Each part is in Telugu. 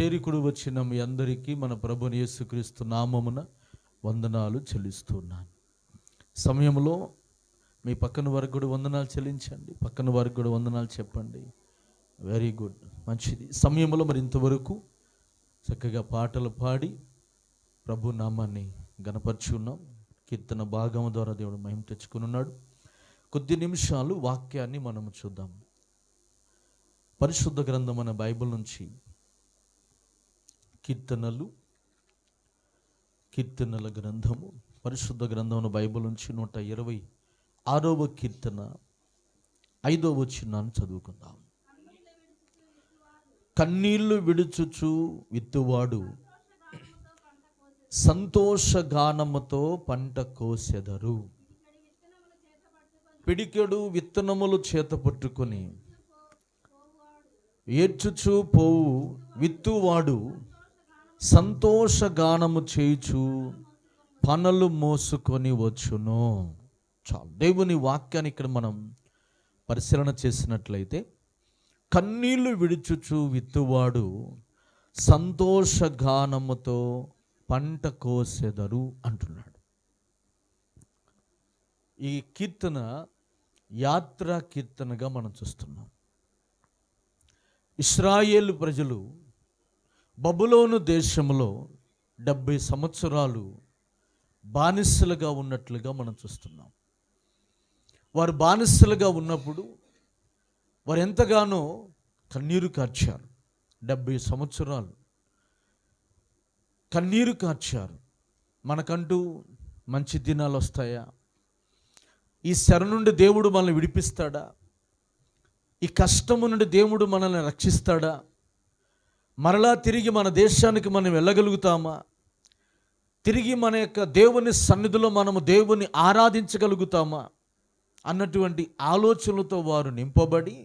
చేరికుడు వచ్చిన మీ అందరికీ మన ప్రభుని యేసుక్రీస్తు నామమున వందనాలు చెల్లిస్తున్నాను. సమయంలో మీ పక్కన వారికి కూడా వందనాలు చెల్లించండి, పక్కన వారికి కూడా వందనాలు చెప్పండి. వెరీ గుడ్, మంచిది. సమయంలో మరి ఇంతవరకు చక్కగా పాటలు పాడి ప్రభు నామాన్ని గణపరుచున్నాం. కీర్తన భాగం ద్వారా దేవుడు మహిమ తెచ్చుకుని ఉన్నాడు. కొద్ది నిమిషాలు వాక్యాన్ని మనము చూద్దాం. పరిశుద్ధ గ్రంథం అనే బైబిల్ నుంచి కీర్తనల గ్రంథము, పరిశుద్ధ గ్రంథం బైబిల్ నుంచి 126వ కీర్తన 5వ వచనాన్ని చదువుకుందాం. కన్నీళ్లు విడుచుచు విత్తువాడు సంతోషగానముతో పంట కోసెదరు. పిడికెడు విత్తనములు చేత పట్టుకొని ఏడ్చుచు పోవు విత్తువాడు సంతోషగానము చేయుచు పనులు మోసుకొని వచ్చును. చాలు. దేవుని వాక్యాన్ని ఇక్కడ మనం పరిశీలన చేసినట్లయితే, కన్నీళ్లు విడుచుచు విత్తువాడు సంతోషగానముతో పంట కోసెదరు అంటున్నాడు. ఈ కీర్తన యాత్రా కీర్తనగా మనం చూస్తున్నాం. ఇశ్రాయేలు ప్రజలు బబులోను దేశంలో 70 సంవత్సరాలు బానిసలుగా ఉన్నట్లుగా మనం చూస్తున్నాం. వారు బానిసలుగా ఉన్నప్పుడు వారు ఎంతగానో కన్నీరు కార్చారు. 70 సంవత్సరాలు కన్నీరు కార్చారు. మనకంటూ మంచి దినాలు వస్తాయా? ఈ శర నుండి దేవుడు మనల్ని విడిపిస్తాడా? ఈ కష్టము నుండి దేవుడు మనల్ని రక్షిస్తాడా? మరలా తిరిగి మన దేశానికి మనం వెళ్ళగలుగుతామా? తిరిగి మన యొక్క దేవుని సన్నిధిలో మనము దేవుని ఆరాధించగలుగుతామా అన్నటువంటి ఆలోచనలతో వారు నింపబడి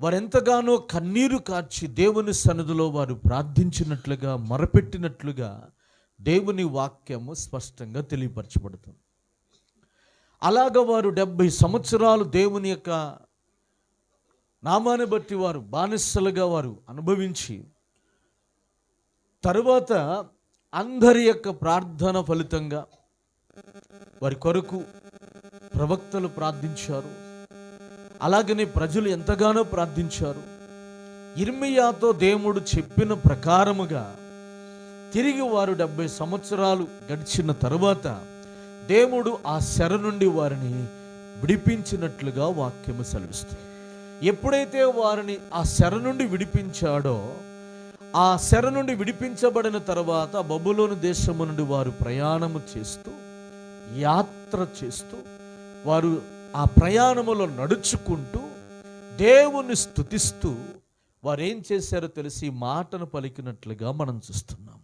వారెంతగానో కన్నీరు కార్చి దేవుని సన్నిధిలో వారు ప్రార్థించినట్లుగా, మొరపెట్టినట్లుగా దేవుని వాక్యము స్పష్టంగా తెలియపరచబడుతుంది. అలాగ వారు 70 సంవత్సరాలు దేవుని యొక్క నామాన్ని బట్టి వారు బానిసలుగా వారు అనుభవించి, తరువాత అందరి యొక్క ప్రార్థన ఫలితంగా వారి కొరకు ప్రవక్తలు ప్రార్థించారు. అలాగనే ప్రజలు ఎంతగానో ప్రార్థించారు. యిర్మీయాతో దేవుడు చెప్పిన ప్రకారముగా తిరిగి వారు 70 సంవత్సరాలు గడిచిన తరువాత దేవుడు ఆ శర నుండి వారిని విడిపించినట్లుగా వాక్యము సెలవిస్తుంది. ఎప్పుడైతే వారిని ఆ శర నుండి విడిపించాడో, ఆ శర నుండి విడిపించబడిన తర్వాత బబులోను దేశము నుండి వారు ప్రయాణము చేస్తూ, యాత్ర చేస్తూ, వారు ఆ ప్రయాణములో నడుచుకుంటూ దేవుని స్తుతిస్తూ వారు ఏం చేశారో తెలిసి మాటను పలికినట్లుగా మనం చూస్తున్నాం.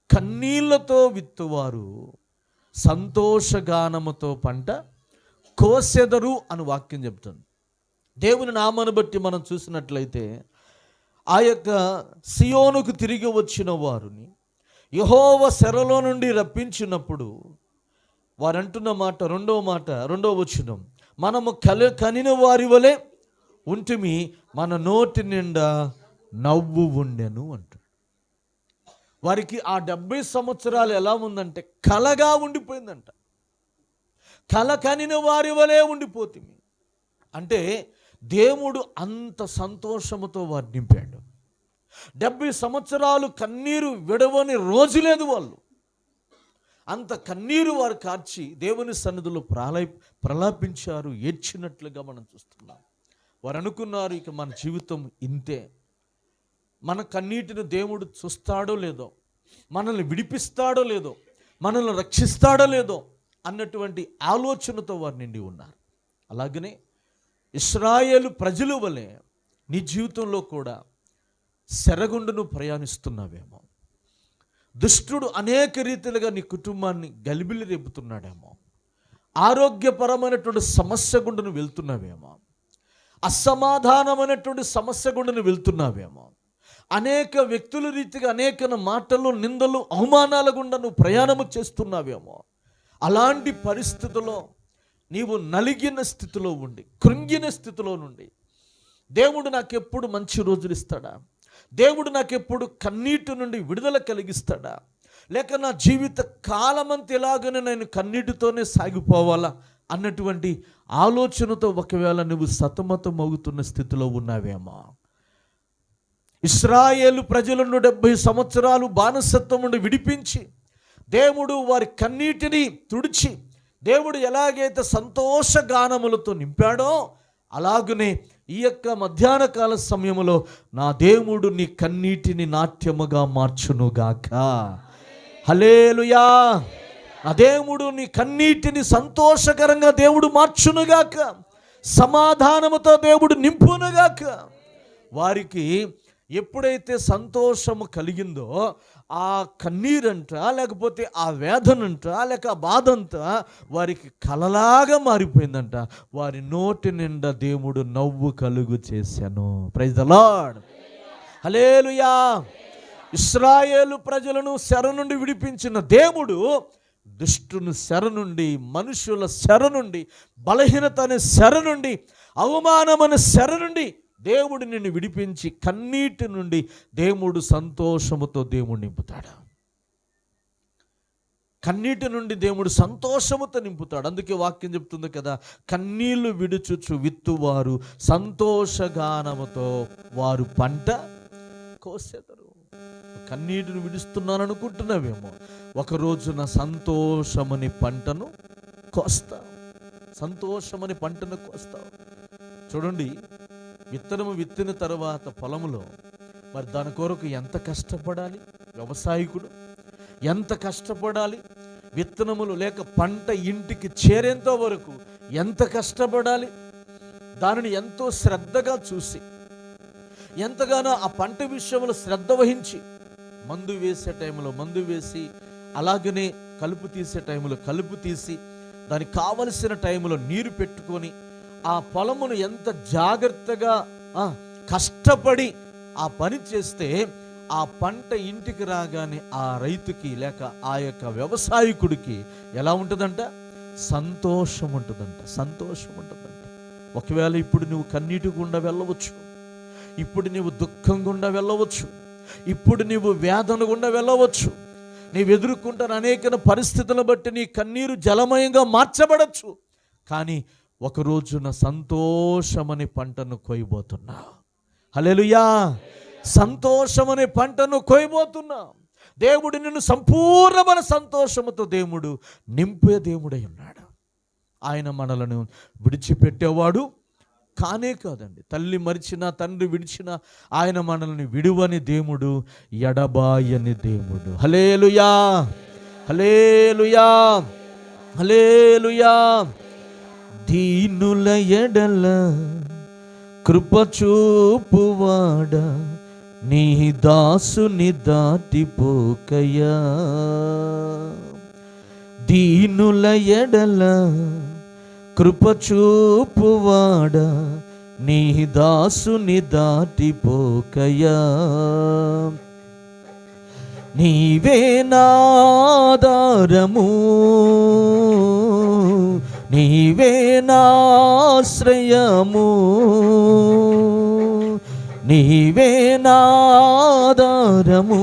కన్నీళ్లతో విత్తువారు సంతోషగానముతో పంట కోసెదరు అని వాక్యం చెప్తుంది. దేవుని నామాన్ని బట్టి మనం చూసినట్లయితే, ఆ యొక్క సియోనుకు తిరిగి వచ్చిన వారిని యెహోవా చెరలో నుండి రప్పించినప్పుడు వారు అంటున్న మాట, రెండవ వచనం, మనము కనిన వారి వలె ఉంటిమి, మన నోటి నిండా నవ్వు ఉండెను అంటాడు. వారికి ఆ 70 సంవత్సరాలు ఎలా ఉందంటే కలగా ఉండిపోయిందంట. కల కనిన వారి వలె ఉండిపోతుంది అంటే దేవుడు అంత సంతోషముతో వారు నింపాడు. 70 సంవత్సరాలు కన్నీరు విడవని రోజు లేదు. వాళ్ళు అంత కన్నీరు వారు కార్చి దేవుని సన్నిధిలో ప్రలాపించారు, ఏడ్చినట్లుగా మనం చూస్తున్నాం. వారు అనుకున్నారు, ఇక మన జీవితం ఇంతే, మన కన్నీటిని దేవుడు చూస్తాడో లేదో, మనల్ని విడిపిస్తాడో లేదో, మనల్ని రక్షిస్తాడో లేదో అన్నటువంటి ఆలోచనతో వారు నిండి ఉన్నారు. అలాగనే ఇశ్రాయేలు ప్రజల వలె నీ జీవితంలో కూడా శరగుండును ప్రయాణిస్తున్నావేమో. దుష్టుడు అనేక రీతిలుగా నీ కుటుంబాన్ని గలిబిలి రేపుతున్నాడేమో. ఆరోగ్యపరమైనటువంటి సమస్య గుండను వెళ్తున్నావేమో. అసమాధానమైనటువంటి సమస్య గుండను వెళ్తున్నావేమో. అనేక వ్యక్తుల రీతిగా అనేక మాటలు, నిందలు, అవమానాల గుండా నువ్వు ప్రయాణము చేస్తున్నావేమో. అలాంటి పరిస్థితుల్లో నీవు నలిగిన స్థితిలో ఉండి, కృంగిన స్థితిలో నుండి దేవుడు నాకు ఎప్పుడు మంచి రోజులు ఇస్తాడా, దేవుడు నాకెప్పుడు కన్నీటి నుండి విడుదల కలిగిస్తాడా, లేక నా జీవిత కాలమంతా ఇలాగనే నేను కన్నీటితోనే సాగిపోవాలా అన్నటువంటి ఆలోచనతో ఒకవేళ నువ్వు సతమతం అవుతున్న స్థితిలో ఉన్నావేమో. ఇశ్రాయేలు ప్రజలను 70 సంవత్సరాలు బానిసత్వం నుండి విడిపించి దేవుడు వారి కన్నీటిని తుడిచి దేవుడు ఎలాగైతే సంతోషగానములతో నింపాడో అలాగనే ఈ యొక్క మధ్యాహ్న కాల సమయంలో నా దేవుడు నీ కన్నీటిని నాట్యముగా మార్చునుగాక. హల్లెలూయా. నా దేవుడు నీ కన్నీటిని సంతోషకరంగా దేవుడు మార్చునుగాక, సమాధానముతో దేవుడు నింపునుగాక. వారికి ఎప్పుడైతే సంతోషము కలిగిందో ఆ కన్నీరంట, లేకపోతే ఆ వేదనంట, లేక ఆ బాధంతా వారికి కలలాగా మారిపోయిందంట. వారి నోటి నిండా దేవుడు నవ్వు కలుగు చేశాను. Praise the lord. హల్లెలూయా. ఇశ్రాయేలు ప్రజలను చెర నుండి విడిపించిన దేవుడు దుష్టుని చెర నుండి, మనుషుల చెర నుండి, బలహీనత అనే చెర నుండి, అవమానం అనే చెర నుండి దేవుడు నిన్ను విడిపించి కన్నీటి నుండి దేవుడు సంతోషముతో దేవుడు నింపుతాడు. కన్నీటి నుండి దేవుడు సంతోషముతో నింపుతాడు. అందుకే వాక్యం చెప్తుంది కదా, కన్నీళ్లు విడుచుచు విత్తువారు సంతోషగానముతో వారు పంట కోసెదరు. కన్నీటిని విడుస్తున్నాను అనుకుంటున్నావేమో, ఒక రోజున సంతోషమని పంటను కోస్తావు. సంతోషమని పంటను కోస్తావు. చూడండి, విత్తనము విత్తిన తర్వాత పొలములో మరి దాని కొరకు ఎంత కష్టపడాలి, వ్యవసాయకుడు ఎంత కష్టపడాలి, విత్తనములు లేక పంట ఇంటికి చేరేంత వరకు ఎంత కష్టపడాలి, దానిని ఎంతో శ్రద్ధగా చూసి ఎంతగానో ఆ పంట విషయంలో శ్రద్ధ వహించి మందు వేసే టైంలో మందు వేసి, అలాగనే కలుపు తీసే టైంలో కలుపు తీసి, దానికి కావలసిన టైంలో నీరు పెట్టుకొని ఆ పొలమును ఎంత జాగ్రత్తగా కష్టపడి ఆ పని చేస్తే ఆ పంట ఇంటికి రాగానే ఆ రైతుకి లేక ఆ యొక్క వ్యవసాయకుడికి ఎలా ఉంటుందంట? సంతోషం ఉంటుందంట. సంతోషం ఉంటుందంట. ఒకవేళ ఇప్పుడు నువ్వు కన్నీటి గుండా వెళ్ళవచ్చు, ఇప్పుడు నీవు దుఃఖం గుండా వెళ్ళవచ్చు, ఇప్పుడు నీవు వేదన గుండా వెళ్ళవచ్చు, నీవు ఎదుర్కొంటున్న అనేక పరిస్థితులను బట్టి నీ కన్నీరు జలమయంగా మార్చబడచ్చు. కానీ ఒక రోజున సంతోషమనే పంటను కోయబోతున్నావు. హల్లెలూయా. సంతోషమనే పంటను కోయబోతున్నావు. దేవుడు నిన్ను సంపూర్ణమైన సంతోషముతో దేవుడు నింపే దేవుడై ఉన్నాడు. ఆయన మనలను విడిచిపెట్టేవాడు కానే కాదండి. తల్లి మరిచినా, తండ్రి విడిచినా ఆయన మనల్ని విడువని దేవుడు, ఎడబాయని దేవుడు. హల్లెలూయా. హల్లెలూయా. హల్లెలూయా. దీనుల ఎడల కృప చూపువాడా, నీ దాసుని దాటిపోకయ్యా. దీనుల ఎడల కృప చూపువాడా, నీ దాసుని దాటిపోకయ్యా. నీవే నాధారము, నీవే నాశ్రయము, నీవే నాధారము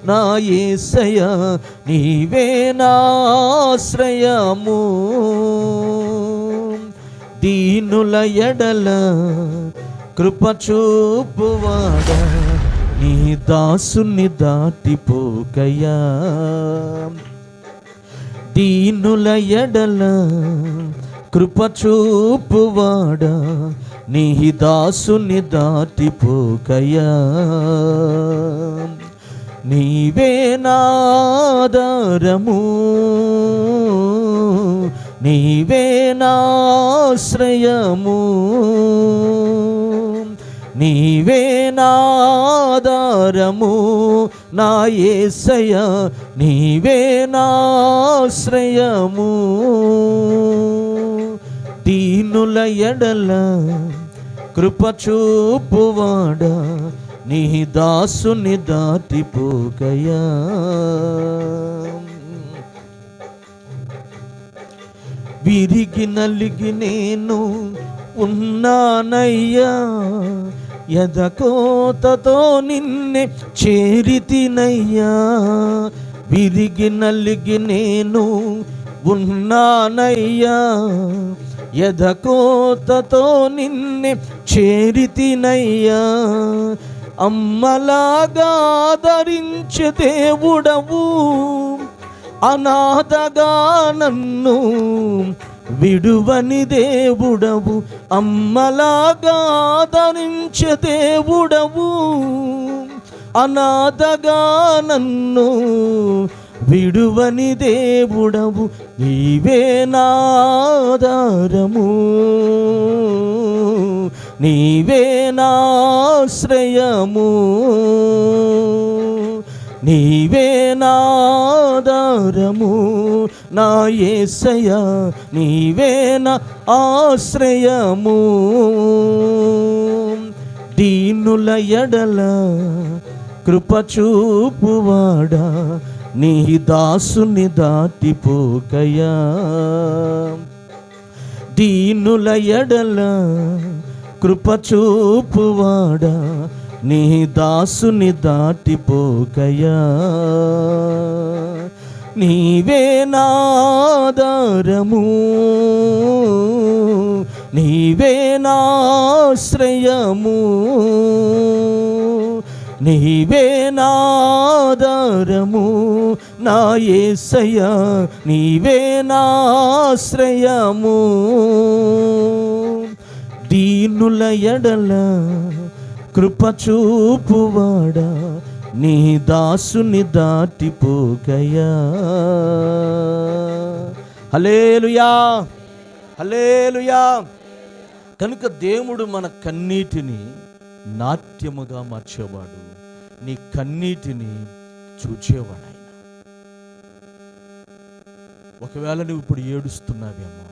నా యేసయ్యా, నీవే నాశ్రయము. దీనుల ఎడల కృప చూపువాడా, నీ దాసుని దాటిపోకయ్యా. దీనుల ఎడల కృప చూపువాడా, నీ దాసుని దాటిపోకయ్యా. నీవే నాధారము, నీవే నాశ్రయము, నీవే నాధారము నా యేసయ్యా, నీవే నాశ్రయము. దీనుల ఎడల కృప చూపువాడా, నీ దాసుని దాటిపోకయ్యా. విరిగి నలిగి నేను ఉన్నానయ్యా, ఎదకోతతో నిన్నే చేరితినయ్యా, విరిగి నలిగి నేను ఉన్నానయ్యా. ఎదకోతతో నిన్నే చేరితినయ్యా, అమ్మలాగా ఆదరించే దేవుడవు, అనాథగా నన్ను విడువని దేవుడవు. అమ్మలాగా ఆదరించే దేవుడవు, అనాథగా నన్ను విడువని దేవుడవు. నీవే నా ఆధారము, నీవే నా ఆశ్రయము, నీవే నా ఆధారము నా యేసయ్యా, నీవే నా ఆశ్రయము. దీనుల ఎడల కృప చూపువాడా, నీ దాసుని దాటిపోకయా. దీనుల ఎడల కృప చూపువాడా, నీ దాసుని దాటిపోకయా. నీవే నా ఆధారము, నీవే నా ఆశ్రయము, నీవే నా ఆధారము నా యేసయ్యా, నీవే నా ఆశ్రయము. దీనుల ఎడల కృప చూపువాడా, నీ దాసుని దాటిపోకయా. హల్లెలూయా, హల్లెలూయా. కనుక దేవుడు మన కన్నీటిని నాట్యముగా మార్చేవాడు, నీ కన్నీటిని చూచేవాడు ఆయన. ఒకవేళ నువ్వు ఇప్పుడు ఏడుస్తున్నావేమో,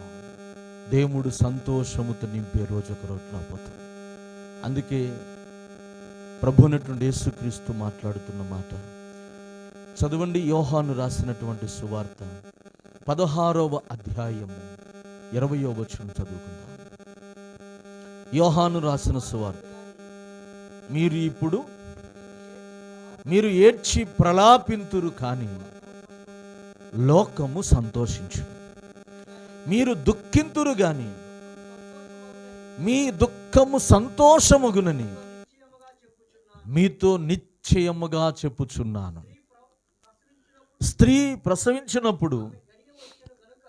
దేవుడు సంతోషముతో నింపే రోజు ఒక రోజు రాబోతుంది. అందుకే ప్రభువునటువంటి యేసుక్రీస్తు మాట్లాడుతున్న మాట చదవండి. యోహాను రాసినటువంటి సువార్త 16వ అధ్యాయము 20వ వచనం చదువుకుందాం. యోహాను రాసిన సువార్త. మీరు ఏడ్చి ప్రలాపింతురు కానీ లోకము సంతోషించు. మీరు దుఃఖింతురు గాని మీ దుఃఖము సంతోషమగునని మీతో నిశ్చయముగా చెప్పుచున్నాను. స్త్రీ ప్రసవించినప్పుడు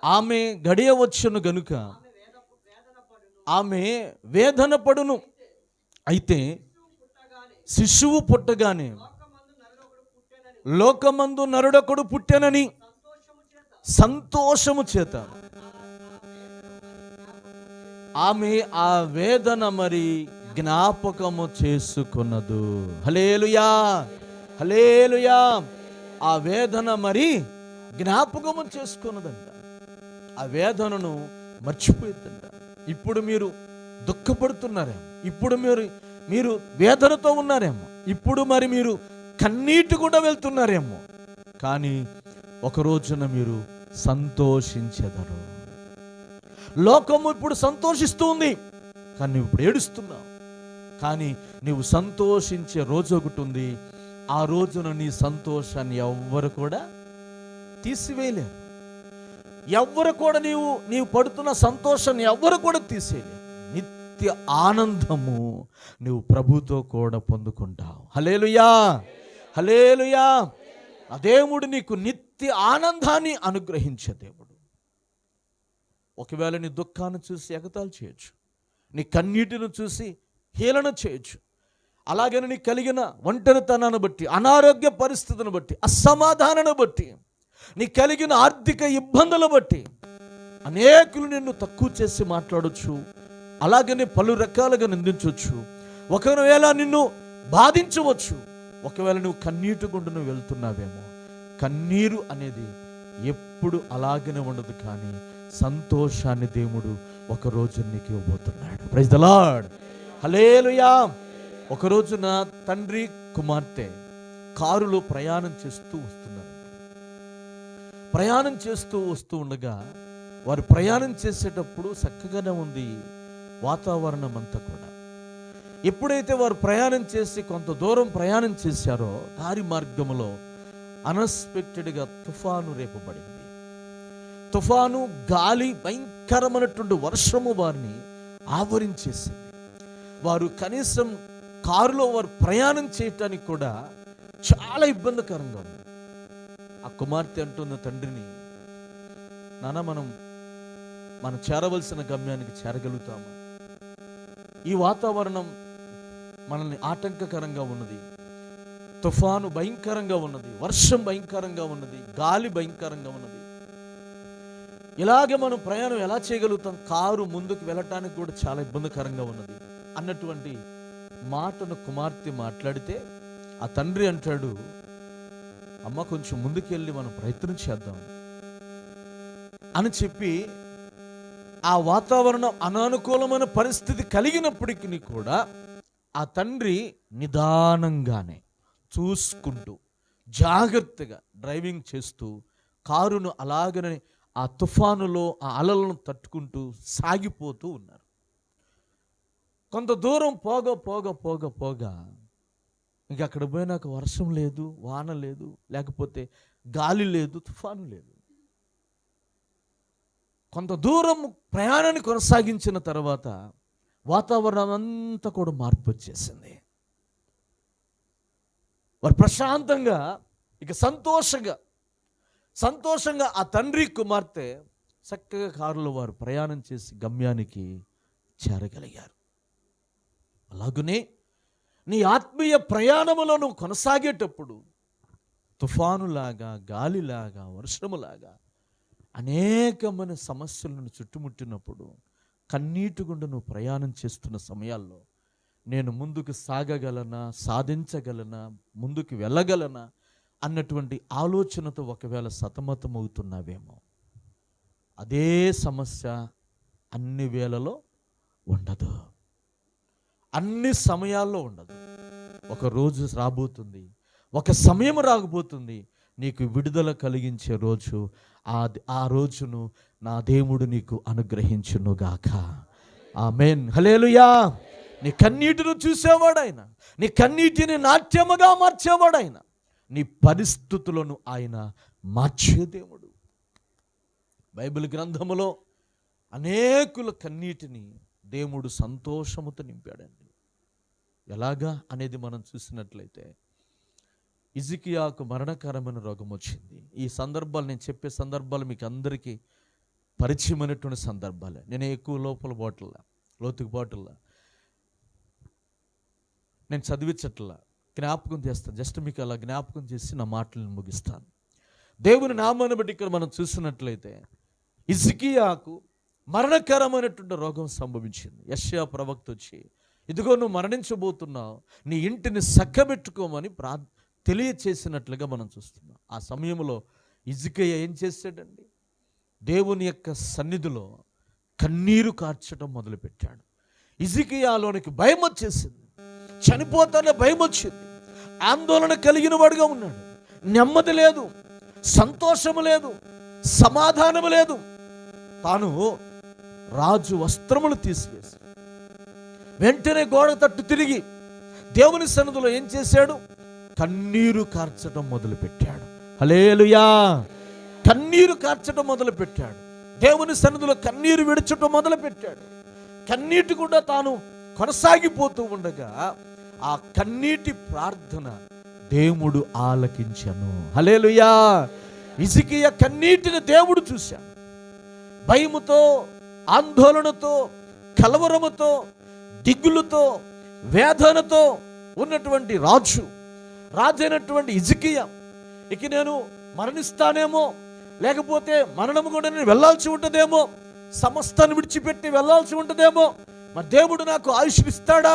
ఆమె గడియ వచ్చును గనుక ఆమె వేదన పడును. అయితే శిశువు పుట్టగానే లోకమందు నరుడొకడు పుట్టెనని సంతోషము చేత ఆమె ఆ వేదన మరి జ్ఞాపకము చేసుకున్నదు. హల్లెలూయా, హల్లెలూయా. ఆ వేదన మరి జ్ఞాపకము చేసుకున్నదంట. ఆ వేదనను మర్చిపోయిందంట. ఇప్పుడు మీరు దుఃఖపడుతున్నారేమో, ఇప్పుడు మీరు వేదనతో ఉన్నారేమో, ఇప్పుడు మరి మీరు కన్నీటి కూడా వెళ్తున్నారేమో, కానీ ఒక రోజున మీరు సంతోషించెదరు. లోకము ఇప్పుడు సంతోషిస్తూ ఉంది, కానీ నువ్వు ఇప్పుడు ఏడుస్తున్నావు. కానీ నువ్వు సంతోషించే రోజు ఒకటి ఉంది. ఆ రోజున నీ సంతోషాన్ని ఎవ్వరు కూడా తీసివేయలేరు. ఎవ్వరు కూడా నీవు పడుతున్న సంతోషాన్ని ఎవ్వరు కూడా తీసేయలేరు. నిత్య ఆనందము నువ్వు ప్రభుతో కూడా పొందుకుంటావు. హల్లెలూయా, హల్లెలూయా. ఆ దేవుడు నీకు నిత్య ఆనందాన్ని అనుగ్రహించే దేవుడు. ఒకవేళ నీ దుఃఖాన్ని చూసి ఎగతాళి చేయొచ్చు, నీ కన్నీటిని చూసి హేళన చేయొచ్చు. అలాగే నీ కలిగిన ఒంటరితనాన్ని బట్టి, అనారోగ్య పరిస్థితిని బట్టి, అసమాధానాన్ని బట్టి, నీ కలిగిన ఆర్థిక ఇబ్బందులు బట్టి అనేకులు నిన్ను తక్కువ చేసి మాట్లాడొచ్చు. అలాగనే పలు రకాలుగా నిందించవచ్చు. ఒకవేళ నిన్ను బాధించవచ్చు. ఒకవేళ నువ్వు కన్నీటి గుండా నువ్వు వెళ్తున్నావేమో, కన్నీరు అనేది ఎప్పుడు అలాగనే ఉండదు. కానీ సంతోషాన్ని దేవుడు ఒక రోజు నీకు ఇవ్వబోతున్నాడు. ప్రైజ్ ది లార్డ్, హల్లెలూయా. ఒక రోజున తండ్రి కుమార్తె కారులో ప్రయాణం చేస్తూ వస్తున్నారు. ప్రయాణం చేస్తూ వస్తూ ఉండగా వారు ప్రయాణం చేసేటప్పుడు చక్కగానే ఉంది వాతావరణం అంతా కూడా. ఎప్పుడైతే వారు ప్రయాణం చేసి కొంత దూరం ప్రయాణం చేశారో దారి మార్గంలో అన్ఎక్స్పెక్టెడ్గా తుఫాను రేపబడింది. తుఫాను, గాలి, భయంకరమైనటువంటి వర్షము వారిని ఆవరించేసింది. వారు కనీసం కారులో వారు ప్రయాణం చేయటానికి కూడా చాలా ఇబ్బందికరంగా ఉంది. ఆ కుమార్తె అంటున్న తండ్రిని, నాన్న మనం చేరవలసిన గమ్యానికి చేరగలుగుతామా? ఈ వాతావరణం మనల్ని ఆటంకకరంగా ఉన్నది, తుఫాను భయంకరంగా ఉన్నది, వర్షం భయంకరంగా ఉన్నది, గాలి భయంకరంగా ఉన్నది. ఇలాగే మనం ప్రయాణం ఎలా చేయగలుగుతాం? కారు ముందుకు వెళ్ళటానికి కూడా చాలా ఇబ్బందికరంగా ఉన్నది అన్నటువంటి మాటను కుమార్తె మాట్లాడితే ఆ తండ్రి అంటాడు, అమ్మ కొంచెం ముందుకెళ్ళి మనం ప్రయత్నం చేద్దాం అని చెప్పి, ఆ వాతావరణం అనానుకూలమైన పరిస్థితి కలిగినప్పటికీ కూడా ఆ తండ్రి నిదానంగానే చూసుకుంటూ జాగ్రత్తగా డ్రైవింగ్ చేస్తూ కారును అలాగనే ఆ తుఫానులో ఆ అలలను తట్టుకుంటూ సాగిపోతూ ఉన్నారు. కొంత దూరం పోగా ఇంక అక్కడ పోయినాక వర్షం లేదు, వాన లేదు, లేకపోతే గాలి లేదు, తుఫాను లేదు. కొంత దూరం ప్రయాణాన్ని కొనసాగించిన తర్వాత వాతావరణం అంతా కూడా మార్పు వచ్చేసింది. వారు ప్రశాంతంగా ఇక సంతోషంగా ఆ తండ్రి కుమార్తె చక్కగా కారులో వారు ప్రయాణం చేసి గమ్యానికి చేరగలిగారు. అలాగనే నీ ఆత్మీయ ప్రయాణములో నువ్వు కొనసాగేటప్పుడు తుఫానులాగా, గాలిలాగా, వర్షములాగా అనేకమైన సమస్యలను చుట్టుముట్టినప్పుడు కన్నీటి గుండా నువ్వు ప్రయాణం చేస్తున్న సమయాల్లో నేను ముందుకు సాగగలనా, సాధించగలనా, ముందుకు వెళ్ళగలనా అన్నటువంటి ఆలోచనతో ఒకవేళ సతమతమవుతున్నావేమో, అదే సమస్య అన్ని వేళలో ఉండదు, అన్ని సమయాల్లో ఉండదు. ఒక రోజు రాబోతుంది, ఒక సమయం రాకపోతుంది, నీకు విడుదల కలిగించే రోజు. ఆ రోజును నా దేవుడు నీకు అనుగ్రహించునుగాక. ఆమేన్, హల్లెలూయా. నీ కన్నీటిని చూసేవాడాయన, నీ కన్నీటిని నాట్యముగా మార్చేవాడాయన, నీ పరిస్థితులను ఆయన మార్చే దేవుడు. బైబిల్ గ్రంథములో అనేకుల కన్నీటిని దేవుడు సంతోషముతో నింపాడండి. ఎలాగా అనేది మనం చూసినట్లయితే, హిజ్కియాకు మరణకరమైన రోగం వచ్చింది. ఈ సందర్భాలు నేను చెప్పే సందర్భాలు మీకు అందరికీ పరిచయమైనటువంటి సందర్భాలే. నేను ఎక్కువ లోతుకు బాటల్లా నేను చదివించట్లా, జ్ఞాపకం చేస్తాను. జస్ట్ మీకు అలా జ్ఞాపకం చేసి నా మాటలను ముగిస్తాను. దేవుని నామాన్ని బట్టి ఇక్కడ మనం చూసినట్లయితే హిజ్కియాకు మరణకరమైనటువంటి రోగం సంభవించింది. యెషయా ప్రవక్త వచ్చి, ఇదిగో నువ్వు మరణించబోతున్నావు, నీ ఇంటిని చక్కబెట్టుకోమని తెలియచేసినట్లుగా మనం చూస్తున్నాం. ఆ సమయంలో హిజ్కియా ఏం చేశాడండి? దేవుని యొక్క సన్నిధిలో కన్నీరు కార్చడం మొదలుపెట్టాడు. హిజ్కియాలోనికి భయం వచ్చేసింది, చనిపోతానే భయం వచ్చింది, ఆందోళన కలిగిన వాడుగా ఉన్నాడు. నెమ్మది లేదు, సంతోషము లేదు, సమాధానము లేదు. తాను రాజు వస్త్రములు తీసివేసి వెంటనే గోడ తట్టు తిరిగి దేవుని సన్నిధిలో ఏం చేశాడు? కన్నీరు కార్చడం మొదలుపెట్టాడు. హల్లెలూయా. కన్నీరు కార్చడం మొదలుపెట్టాడు. దేవుని సన్నిధిలో కన్నీరు విడచటం మొదలుపెట్టాడు. కన్నీటి కూడా తాను కొనసాగిపోతూ ఉండగా ఆ కన్నీటి ప్రార్థన దేవుడు ఆలకించెను. హల్లెలూయా. హిజ్కియా కన్నీటిని దేవుడు చూశాడు. భయముతో, ఆందోళనతో, కలవరముతో, దిగులుతో, వేదనతో ఉన్నటువంటి రాజైనటువంటి హిజ్కియా, ఇక నేను మరణిస్తానేమో, లేకపోతే మరణము కూడా నేను వెళ్ళాల్సి ఉంటుందేమో, సమస్తాన్ని విడిచిపెట్టి వెళ్ళాల్సి ఉంటుందేమో, మరి దేవుడు నాకు ఆయుష్ ఇస్తాడా,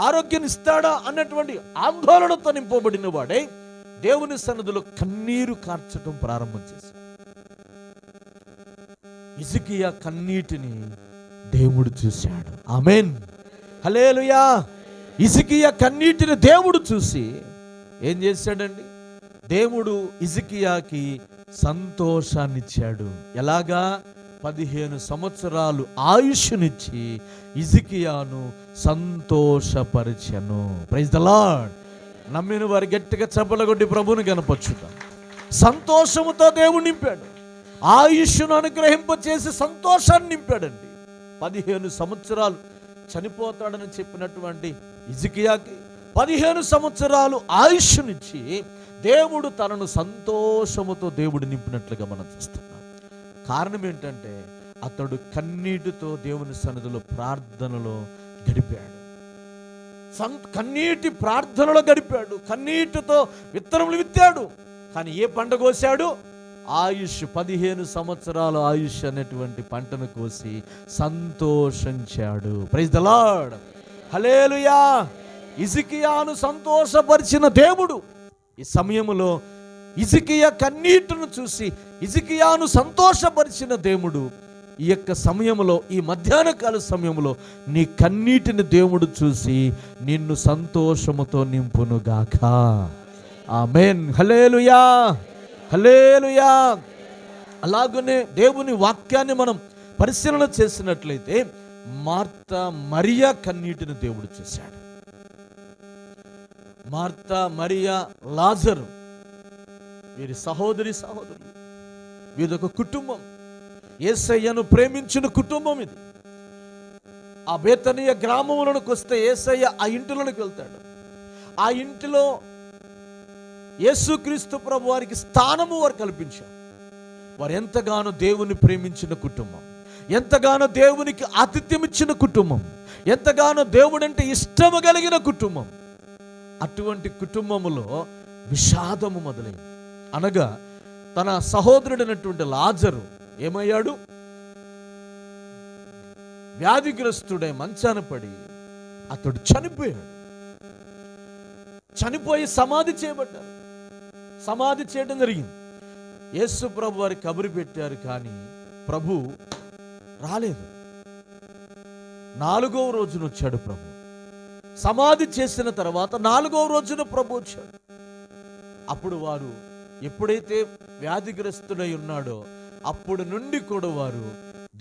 ఆరోగ్యం ఇస్తాడా అన్నటువంటి ఆందోళనతో నింపబడిన వాడే దేవుని సన్నిధిలో కన్నీరు కార్చడం ప్రారంభం చేశాడు. హిజ్కియా కన్నీటిని దేవుడు చూశాడు. ఆమేన్, హల్లెలూయా. హిజ్కియా కన్నీటిని దేవుడు చూసి ఏం చేశాడండి? దేవుడు హిజ్కియాకి సంతోషాన్ని ఇచ్చాడు. ఎలాగా? 15 సంవత్సరాలు ఆయుష్నిచ్చి హిజ్కియాను సంతోషపరిచెను. Praise the lord. నమ్మిన వారు గట్టిగా చప్పలగొట్టి ప్రభువుని గనపరచుదాం. సంతోషముతో దేవుడు నింపాడు, ఆయుష్ను అనుగ్రహింపచేసి సంతోషాన్ని నింపాడండి. 15 సంవత్సరాలు చనిపోతాడని చెప్పినటువంటి హిజ్కియాకి 15 సంవత్సరాలు ఆయుష్నిచ్చి దేవుడు తనను సంతోషముతో దేవుడు నింపినట్లుగా మనం చూస్తున్నాం. కారణం ఏంటంటే అతడు కన్నీటితో దేవుని సన్నిధిలో ప్రార్థనలో గడిపాడు. కన్నీటి ప్రార్థనలో గడిపాడు, కన్నీటితో విత్తనములు విత్తాడు. కానీ ఏ పంట కోసాడు? ఆయుష్. 15 సంవత్సరాల ఆయుష్ అనేటువంటి పంటను కోసి సంతోషించాడు. Praise the lord. హల్లెలూయా. హిజ్కియాను సంతోషపరిచిన దేవుడు ఈ సమయంలో హిజ్కియా కన్నీటిని చూసి హిజ్కియాను సంతోషపరిచిన దేవుడు ఈ యొక్క సమయంలో, ఈ మధ్యాహ్న కాల సమయంలో నీ కన్నీటిని దేవుడు చూసి నిన్ను సంతోషముతో నింపునుగాక. ఆమేన్. హల్లెలూయా, హల్లెలూయా. అలాగనే దేవుని వాక్యాన్ని మనం పరిశీలన చేసినట్లయితే మార్తా మరియా కన్నీటిని దేవుడు చూశాడు. మార్తా, మరియా, లాజరు వీరి సహోదరులు, వీదొక కుటుంబం. యేసయ్యను ప్రేమించిన కుటుంబం ఇది. ఆ బేతనీయ గ్రామంలోకి వస్తే యేసయ్య ఆ ఇంటిలోకి వెళ్తాడు. ఆ ఇంటిలో యేసుక్రీస్తు ప్రభు వారికి స్థానము వారు కల్పించారు. వారు ఎంతగానో దేవుని ప్రేమించిన కుటుంబం, ఎంతగానో దేవునికి ఆతిథ్యం ఇచ్చిన కుటుంబం, ఎంతగానో దేవుడంటే ఇష్టము కలిగిన కుటుంబం. అటువంటి కుటుంబములో విషాదము మొదలైంది. అనగా తన సహోదరుడైనటువంటి లాజరు ఏమయ్యాడు? వ్యాధిగ్రస్తుడై మంచాన పడి అతడు చనిపోయాడు. చనిపోయి సమాధి చేయబడ్డారు. సమాధి చేయడం జరిగింది. యేసు ప్రభు వారి కబరి పెట్టారు, కానీ ప్రభు రాలేదు. 4వ రోజున వచ్చాడు ప్రభు. సమాధి చేసిన తర్వాత 4వ రోజున ప్రభు వచ్చాడు. అప్పుడు వారు ఎప్పుడైతే వ్యాధిగ్రస్తుడై ఉన్నాడో అప్పుడు నుండి కూడా వారు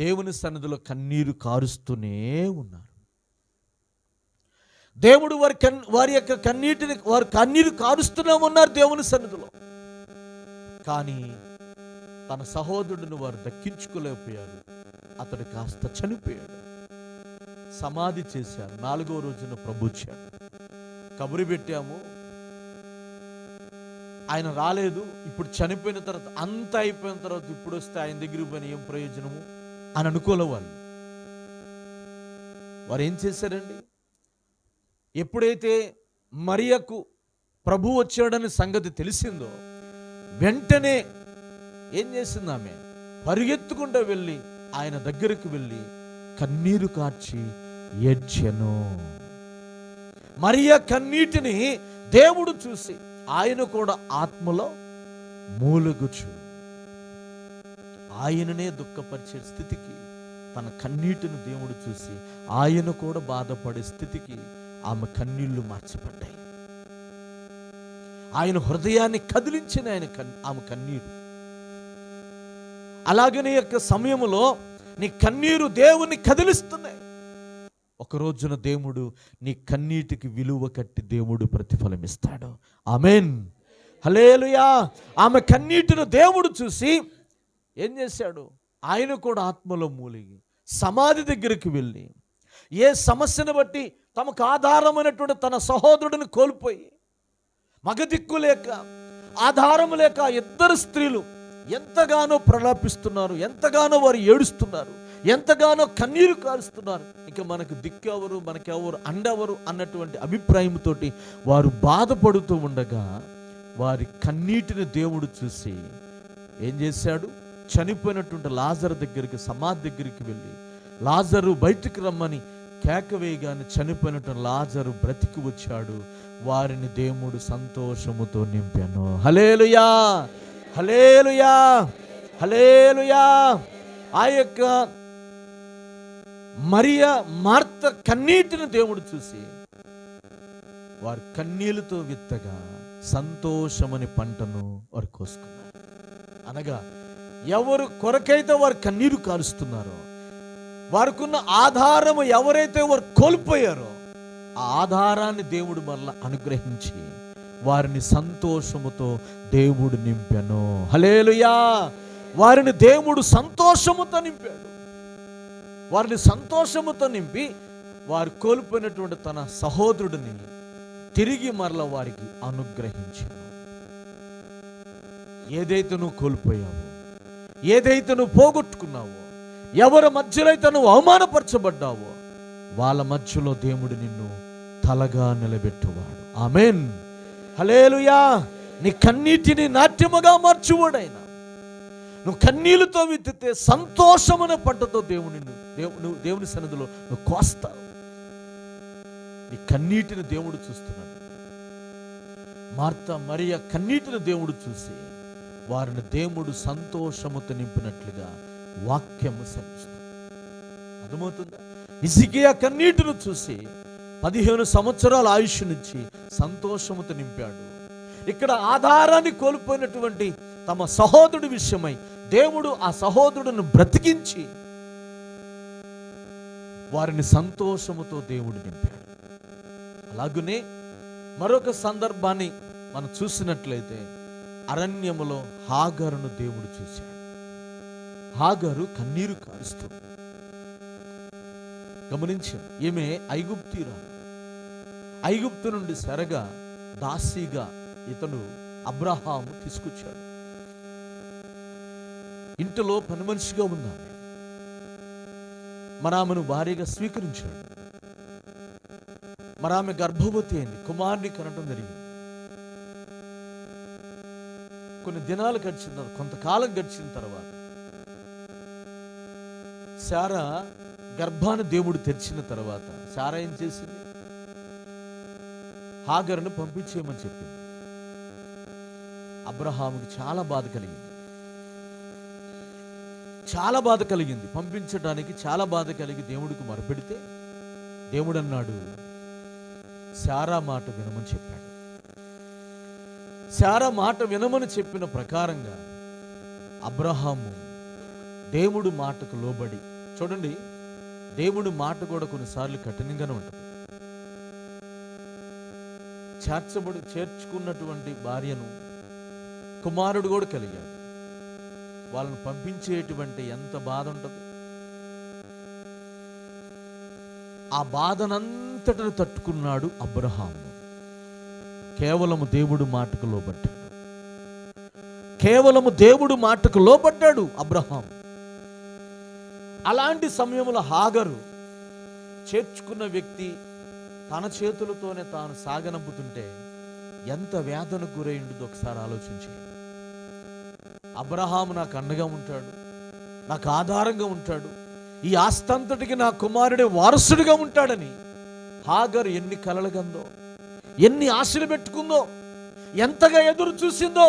దేవుని సన్నిధిలో కన్నీరు కారుస్తూనే ఉన్నారు. దేవుడు వారి యొక్క కన్నీటిని వారు కన్నీరు కారుస్తూనే ఉన్నారు దేవుని సన్నిధిలో. కానీ తన సహోదరుడిని వారు దక్కించుకోలేకపోయారు. అతడు కాస్త చనిపోయాడు. సమాధి చేశారు. 4వ రోజున ప్రభు వచ్చాడు. కబరి పెట్టాము, ఆయన రాలేదు. ఇప్పుడు చనిపోయిన తర్వాత, అంతా అయిపోయిన తర్వాత ఇప్పుడు వస్తే ఆయన దగ్గరికి పోయిన ఏం ప్రయోజనము అని అనుకోలే వాళ్ళు. వారు ఏం చేశారండి? ఎప్పుడైతే మరియకు ప్రభు వచ్చాడని సంగతి తెలిసిందో వెంటనే ఏం చేసింది? ఆమె పరిగెత్తుకుంటూ వెళ్ళి ఆయన దగ్గరికి వెళ్ళి కన్నీరు కార్చి ఏడ్చెను. మరియ కన్నీటిని దేవుడు చూసి ఆయన కూడా ఆత్మలో మూలుగుచు ఆయననే దుఃఖపరిచే స్థితికి, తన కన్నీటిని దేవుడు చూసి ఆయన కూడా బాధపడే స్థితికి ఆమె కన్నీళ్లు మార్చబడ్డాయి. ఆయన హృదయాన్ని కదిలించిన ఆమె కన్నీరు. అలాగనే యొక్క సమయంలో నీ కన్నీరు దేవుని కదిలిస్తున్నాయి. ఒక రోజున దేవుడు నీ కన్నీటికి విలువ కట్టి దేవుడు ప్రతిఫలం ఇస్తాడు. ఆమేన్. హల్లెలూయా. ఆమె కన్నీటిని దేవుడు చూసి ఏం చేశాడు? ఆయన కూడా ఆత్మలో మూలిగి సమాధి దగ్గరికి వెళ్ళి ఏ సమస్యను బట్టి తమకు ఆధారమైనటువంటి తన సహోదరుడిని కోల్పోయి మగదిక్కు లేక ఆధారము లేక ఇద్దరు స్త్రీలు ఎంతగానో ప్రలాపిస్తున్నారు, ఎంతగానో వారు ఏడుస్తున్నారు, ఎంతగానో కన్నీరు కారుస్తున్నారు. ఇక మనకు దిక్కెవరు, మనకెవరు, అండెవరు అన్నటువంటి అభిప్రాయంతో వారు బాధపడుతూ ఉండగా వారి కన్నీటిని దేవుడు చూసి ఏం చేశాడు? చనిపోయినటువంటి లాజరు దగ్గరికి, సమాధి దగ్గరికి వెళ్ళి లాజరు బయటికి రమ్మని కేక వేయగానే చనిపోయినటువంటి లాజరు బ్రతికి వచ్చాడు. వారిని దేవుడు సంతోషముతో నింపాను. హల్లెలూయా, హల్లెలూయా, హల్లెలూయా. ఆ యొక్క మరియా, మార్త కన్నీటిని దేవుడు చూసి వారు కన్నీళ్లతో విత్తగా సంతోషమని పంటను వారు కోసుకున్నారు. అనగా ఎవరు కొరకైతే వారు కన్నీరు కారుస్తున్నారో, వారికున్న ఆధారము ఎవరైతే వారు కోల్పోయారో, ఆ ఆధారాన్ని దేవుడు మరలా అనుగ్రహించి వారిని సంతోషముతో దేవుడు నింపాను. హల్లెలూయా. వారిని దేవుడు సంతోషముతో నింపాడు. వారిని సంతోషముతో నింపి వారు కోల్పోయినటువంటి తన సహోదరుడిని తిరిగి మరల వారికి అనుగ్రహించాను. ఏదైతే నువ్వు కోల్పోయావో, ఏదైతే నువ్వు పోగొట్టుకున్నావో, ఎవరి మధ్యలో అయితే నువ్వు అవమానపరచబడ్డావో, వాళ్ళ మధ్యలో దేవుడు నిన్ను తలగా నిలబెట్టువాడు. ఆమేన్. హల్లెలూయా. నీ కన్నీటిని నాట్యముగా మార్చువాడైనా, నువ్వు కన్నీళ్లతో విత్తితే సంతోషమైన పంటతో దేవుని సన్నిధిలో నువ్వు కోస్తావు. నీ కన్నీటిని దేవుడు చూస్తున్నాడు. మార్తా మరియ కన్నీటిని దేవుడు చూసి వారిని దేవుడు సంతోషముతో నింపినట్లుగా వాక్యము సెలవిస్తుంది. అర్థమవుతుందా? హిజ్కియా కన్నీటిని చూసి 15 సంవత్సరాల ఆయుష్ నుంచి సంతోషముతో నింపాడు. ఇక్కడ ఆధారాన్ని కోల్పోయినటువంటి తమ సహోదరుడి విషయమై దేవుడు ఆ సహోదరుడిని బ్రతికించి వారిని సంతోషముతో దేవుడు నింపాడు. అలాగనే మరొక సందర్భాన్ని మనం చూసినట్లయితే అరణ్యములో హాగరును దేవుడు చూశాడు. హాగరు కన్నీరు కారుస్తుంది. గమనించాం, ఈమె ఐగుప్తీయురాలు. ఐగుప్తు నుండి సరగా దాసీగా ఇతను అబ్రహాము తీసుకొచ్చాడు. ఇంటిలో పని మనిషిగా ఉన్నాను. మరి ఆమెను భార్యగా స్వీకరించాడు. మరి ఆమె గర్భవతి అయింది, కుమారుని కనటం జరిగింది. కొన్ని దినాలు గడిచిన, కొంతకాలం గడిచిన తర్వాత శారా గర్భాన్ని దేవుడు తెరిచిన తర్వాత శారా ఏం చేసింది? హాగరును పంపించేయమని చెప్పింది. అబ్రహాముకి చాలా బాధ కలిగింది. చాలా బాధ కలిగింది. పంపించడానికి చాలా బాధ కలిగి దేవుడికి మొరపెడితే దేవుడు అన్నాడు, శారా మాట వినమని చెప్పాడు. శారా మాట వినమని చెప్పిన ప్రకారంగా అబ్రహాము దేవుడు మాటకు లోబడి, చూడండి, దేవుడి మాట కూడా కొన్నిసార్లు కఠినంగానే ఉంటుంది. చేర్చుకున్నటువంటి భార్యను కుమారుడు కూడా కలిగాడు. వాళ్ళను పంపించేటువంటి ఎంత బాధ ఉంటుంది. ఆ బాధనంతటను తట్టుకున్నాడు అబ్రహాము. కేవలము దేవుడు మాటకు లోబడ్డాడు. కేవలము దేవుడు మాటకు లోబడ్డాడు అబ్రహాము. అలాంటి సమయంలో హాగరు చేర్చుకున్న వ్యక్తి తన చేతులతోనే తాను సాగనంపుతుంటే ఎంత వేదనకు గురై ఉండదో ఒకసారి ఆలోచించి. అబ్రహాము నాకు అండగా ఉంటాడు, నాకు ఆధారంగా ఉంటాడు, ఈ ఆస్తంతటికి నా కుమారుడే వారసుడిగా ఉంటాడని హాగరు ఎన్ని కలలు కందో, ఎన్ని ఆశలు పెట్టుకుందో, ఎంతగా ఎదురు చూసిందో,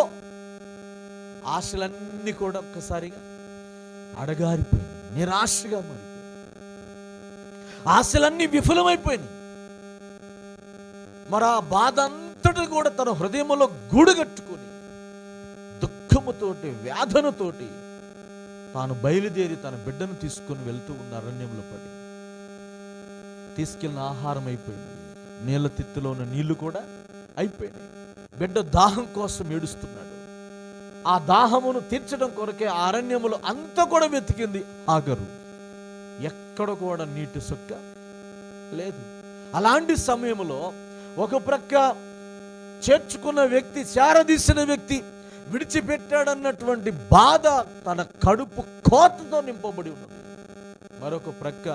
ఆశలన్నీ కూడా ఒక్కసారిగా అడగారిపోయింది, నిరాశగా మారిపోయింది. ఆశలన్నీ విఫలమైపోయినాయి. మరి ఆ బాధ అంతటి కూడా తన హృదయంలో గూడుగట్టుకుని దుఃఖముతోటి, వేదనతోటి తాను బయలుదేరి తన బిడ్డను తీసుకుని వెళ్తూ ఉన్న అరణ్యంలో పడి తీసుకెళ్ళిన ఆహారం అయిపోయింది, నీళ్ళ తిత్తులో ఉన్న నీళ్లు కూడా అయిపోయినాయి. బిడ్డ దాహం కోసం ఏడుస్తున్నాడు. ఆ దాహమును తీర్చడం కొరకే ఆ అరణ్యములో అంతా కూడా వెతికింది హాగరు. ఎక్కడ కూడా నీటి సుక్క లేదు. అలాంటి సమయంలో ఒక ప్రక్క చేర్చుకున్న వ్యక్తి, చేరదీసిన వ్యక్తి విడిచిపెట్టాడన్నటువంటి బాధ తన కడుపు కోతతో నింపబడి ఉన్నది. మరొక ప్రక్క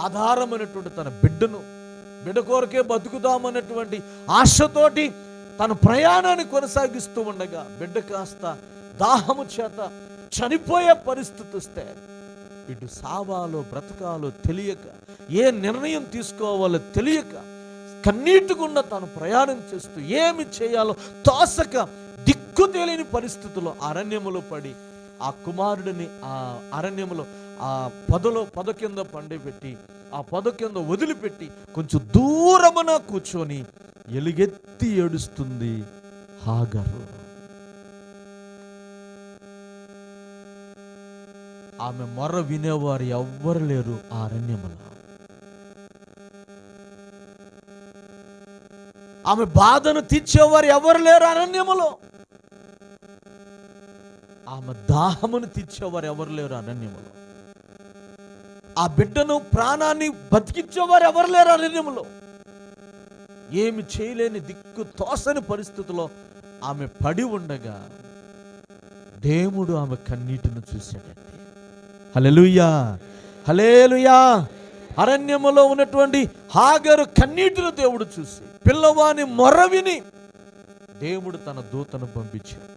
ఆధారమైనటువంటి తన బిడ్డ కొరకే బతుకుదామన్నటువంటి ఆశతోటి తన ప్రయాణాన్ని కొనసాగిస్తూ ఉండగా బిడ్డ కాస్త దాహము చేత చనిపోయే పరిస్థితి వస్తే ఇటు సావాలో బ్రతకాలో తెలియక, ఏ నిర్ణయం తీసుకోవాలో తెలియక కన్నీటిగుండా తాను ప్రయాణం చేస్తూ ఏమి చేయాలో తోసక దిక్కు తెలియని పరిస్థితుల్లో అరణ్యములో పడి ఆ కుమారుడిని ఆ అరణ్యములో ఆ పొద కింద పండబెట్టి, ఆ పొద కింద వదిలిపెట్టి కొంచెం దూరమున కూర్చొని ఎలుగెత్తి ఏడుస్తుంది హాగరు. ఆమె మొర్ర వినేవారు ఎవ్వరు లేరు ఆ అరణ్యములో. ఆమె బాధను తీర్చేవారు ఎవరు లేరు అరణ్యములో. ఆమె దాహమును తీర్చేవారు ఎవరు లేరు అరణ్యములో. ఆ బిడ్డను ప్రాణాన్ని బతికించేవారు ఎవరు లేరు అరణ్యములో. ఏమి చేయలేని దిక్కు తోసని పరిస్థితిలో ఆమె పడి ఉండగా దేవుడు ఆమె కన్నీటిని చూశాడండి. హల్లెలూయా, హల్లెలూయా. అరణ్యములో ఉన్నటువంటి హాగరు కన్నీటిని దేవుడు చూసి పిల్లవాని మొర్ర విని దేవుడు తన దూతను పంపించాడు.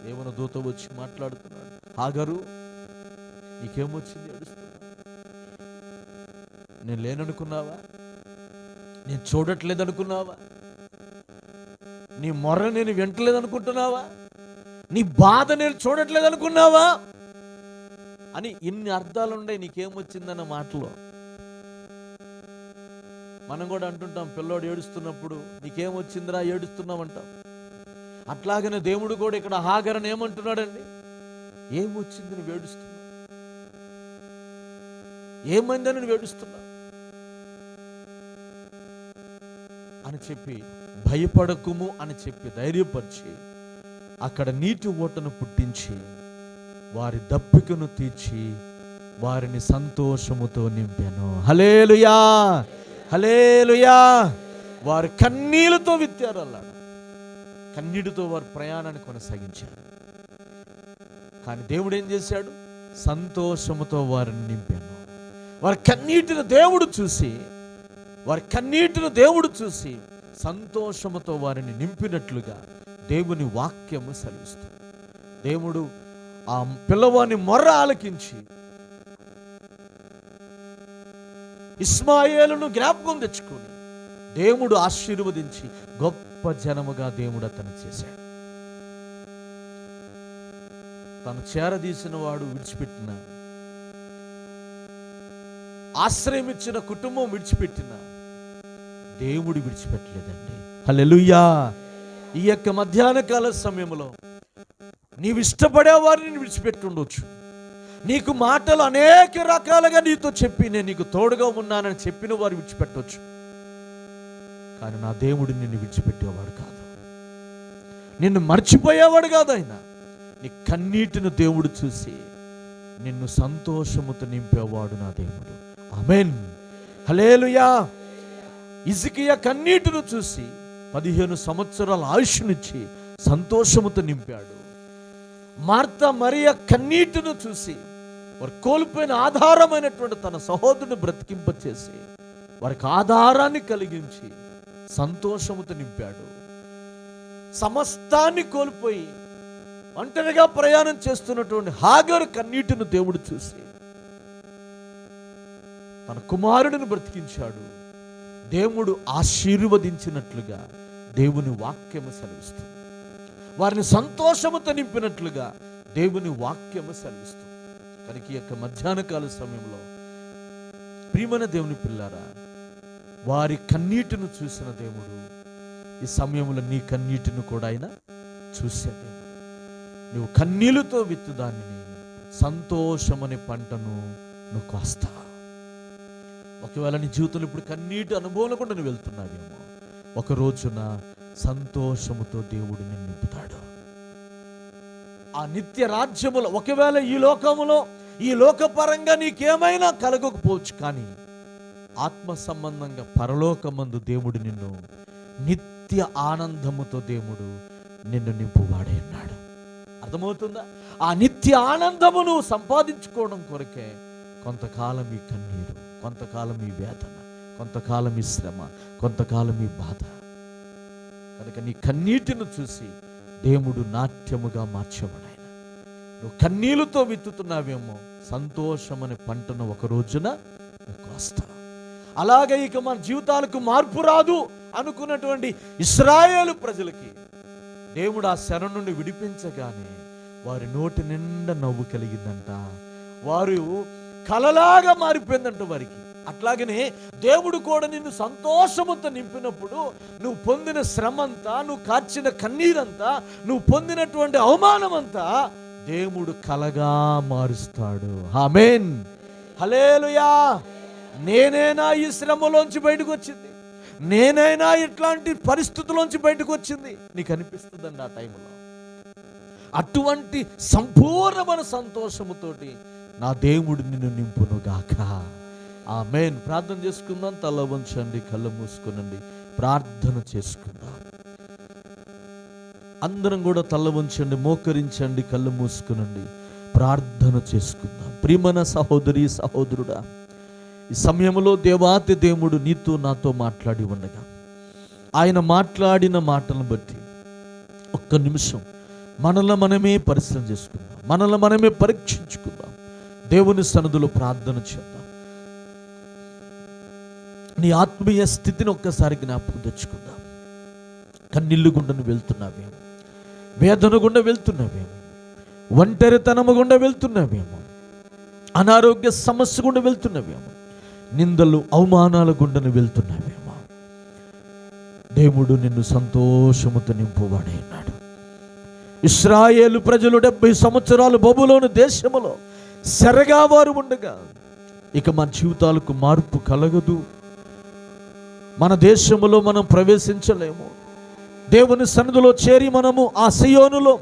దేవుని దూత వచ్చి మాట్లాడుతున్నాడు, హాగరు నీకేమొచ్చింది, ఏడుస్తున్నా? నేను లేననుకున్నావా? నేను చూడట్లేదు అనుకున్నావా? నీ మొర్ర నేను వింటలేదు అనుకుంటున్నావా? నీ బాధ నేను చూడట్లేదు అనుకున్నావా అని ఇన్ని అర్థాలుండే నీకేమొచ్చిందన్న మాటలో. మనం కూడా అంటుంటాం, పిల్లోడు ఏడుస్తున్నప్పుడు నీకేమొచ్చిందిరా ఏడుస్తున్నామంటాం. అట్లాగనే దేవుడు కూడా ఇక్కడ హాగరని ఏమంటున్నాడండి, ఏమొచ్చింది నువ్వు ఏడుస్తున్నావు, ఏమైందని నువ్వు ఏడుస్తున్నావు అని చెప్పి, భయపడకుము అని చెప్పి ధైర్యపరిచి అక్కడ నీటి ఓటను పుట్టించి వారి దప్పికను తీర్చి వారిని సంతోషముతో నింపాను. హల్లెలూయా, హల్లెలూయా. వారు కన్నీళ్లతో విత్తారు అన్నాడు. కన్నీటితో వారు ప్రయాణాన్ని కొనసాగించారు. కానీ దేవుడు ఏం చేశాడు? సంతోషముతో వారిని నింపాను. వారి కన్నీటిని దేవుడు చూసి, వారి కన్నీటిని దేవుడు చూసి సంతోషముతో వారిని నింపినట్లుగా దేవుని వాక్యము సెలవిస్తుంది. దేవుడు ఆ పిల్లవాని మొర్ర ఆలకించి ఇస్మాయేలును జ్ఞాపకం తెచ్చుకొని దేవుడు ఆశీర్వదించి గొప్ప జనముగా దేవుడు అతను చేశాడు. తను చేరదీసిన వాడు విడిచిపెట్టిన, ఆశ్రయం ఇచ్చిన కుటుంబం విడిచిపెట్టిన దేవుడు విడిచిపెట్టలేదండి. హల్లెలూయా. ఈ యొక్క మధ్యాహ్న కాల సమయంలో నీవు ఇష్టపడే వారిని విడిచిపెట్టుండొచ్చు. నీకు మాటలు అనేక రకాలుగా నీతో చెప్పి నేను నీకు తోడుగా ఉన్నానని చెప్పిన వారు విడిచిపెట్టవచ్చు. కానీ నా దేవుడు నిన్ను విడిచిపెట్టేవాడు కాదు, నిన్ను మర్చిపోయేవాడు కాదు. ఆయన నీ కన్నీటిని దేవుడు చూసి నిన్ను సంతోషముతో నింపేవాడు నా దేవుడు. ఆమేన్, హల్లెలూయా. హిజ్కియా కన్నీటిని చూసి 15 సంవత్సరాల ఆయుష్నిచ్చి సంతోషముతో నింపాడు. మార్తా మరియ కన్నీటిని చూసి వారు కోల్పోయిన ఆధారమైనటువంటి తన సహోదరుని బ్రతికింపచేసి వారికి ఆధారాన్ని కలిగించి సంతోషముతో నింపాడు. సమస్తాన్ని కోల్పోయి ఒంటరిగా ప్రయాణం చేస్తున్నటువంటి హాగరు కన్నీటిని దేవుడు చూసి తన కుమారుడిని బ్రతికించాడు. దేవుడు ఆశీర్వదించినట్లుగా దేవుని వాక్యము సెలవిస్తుంది. వారిని సంతోషముతో నింపినట్లుగా దేవుని వాక్యము సెలవిస్తుంది. కనుక ఈ యొక్క మధ్యాహ్న కాల సమయంలో ప్రియమైన దేవుని పిల్లారా, వారి కన్నీటిని చూసిన దేవుడు ఈ సమయంలో నీ కన్నీటిని కూడా ఆయన చూశాడు. నువ్వు కన్నీళ్లతో విత్తు దానిని సంతోషమనే పంటను నువ్వు కోస్తావు. ఒకవేళ నీ జీవితంలో ఇప్పుడు కన్నీటి అనుభవంలో కూడా నువ్వు వెళ్తున్నావేమో, ఒక రోజున సంతోషముతో దేవుడు నిన్ను నింపుతాడు. ఆ నిత్య రాజ్యములో ఒకవేళ ఈ లోకములో ఈ లోకపరంగా నీకేమైనా కలగకపోవచ్చు, కానీ ఆత్మ సంబంధంగా పరలోకమందు దేవుడు నిన్ను నిత్య ఆనందముతో దేవుడు నిన్ను నింపువాడే అన్నాడు. అర్థమవుతుందా? ఆ నిత్య ఆనందమును సంపాదించుకోవడం కొరకే కొంతకాలం ఈ కన్నీరు, కొంతకాలం ఈ వేదన, కొంతకాలం ఈ శ్రమ, కొంతకాలం ఈ బాధ. కనుక నీ కన్నీటిని చూసి దేవుడు నాట్యముగా మార్చేవాడు. ఆయన నువ్వు కన్నీళ్లతో విత్తుతున్నావేమో, సంతోషమనే పంటను ఒక రోజున నువ్వు కోస్తావు. అలాగే ఇక మన జీవితాలకు మార్పు రాదు అనుకున్నటువంటి ఇశ్రాయేలు ప్రజలకి దేవుడు ఆ శర నుండి విడిపించగానే వారి నోటి నిండా నవ్వు కలిగిందంట. వారు కలలాగా మారిపోయిందంట వారికి. అట్లాగనే దేవుడు కూడా నిన్ను సంతోషముతో నింపినప్పుడు నువ్వు పొందిన శ్రమంతా, నువ్వు కార్చిన కన్నీరంతా, నువ్వు పొందినటువంటి అవమానమంతా దేవుడు కలగా మారుస్తాడు. ఆమేన్, హల్లెలూయా. నేనైనా ఈ శ్రమలోంచి బయటకు వచ్చింది, నేనైనా ఇట్లాంటి పరిస్థితుల్లోంచి బయటకు వచ్చింది నీకు అనిపిస్తుందండి ఆ టైంలో. అటువంటి సంపూర్ణమైన సంతోషముతోటి నా దేవుడు నిన్ను నింపునుగాక. ఆమేన్. ప్రార్థన చేసుకుందాం. తల వంచండి, కళ్ళు మూసుకునండి, ప్రార్థన చేసుకుందాం. అందరం కూడా తల వంచండి, మోకరించండి, కళ్ళు మూసుకునండి, ప్రార్థన చేసుకుందాం. ప్రియమైన సహోదరి సహోదరుడా, ఈ సమయంలో దేవాతి దేవుడు నీతో నాతో మాట్లాడి ఉండగా, ఆయన మాట్లాడిన మాటలను బట్టి ఒక్క నిమిషం మనల్ని మనమే పరిశీలన చేసుకుందాం, మనల్ని మనమే పరీక్షించుకుందాం. దేవుని సన్నిధిలో ప్రార్థన చేద్దాం. నీ ఆత్మీయ స్థితిని ఒక్కసారి జ్ఞాపకం తెచ్చుకుందాం. కన్నీళ్ళు గుండా వెళ్తున్నావేమో, వేదన గుండా వెళ్తున్నావేమో, ఒంటరితనము గుండా వెళ్తున్నావేమో, అనారోగ్య సమస్య గుండా వెళ్తున్నావేమో, నిందలు అవమానాల గుండా వెళ్తున్నావేమో. దేవుడు నిన్ను సంతోషముతో నింపువాడే ఉన్నాడు. ఇశ్రాయేలు ప్రజలు 70 సంవత్సరాలు బబులోను దేశములో సెరగా వారు ఉండగా, ఇక మన జీవితాలకు మార్పు కలగదు, మన దేశములో మనం ప్రవేశించలేము, దేవుని సన్నిధిలో చేరి మనము ఆ సియోనులో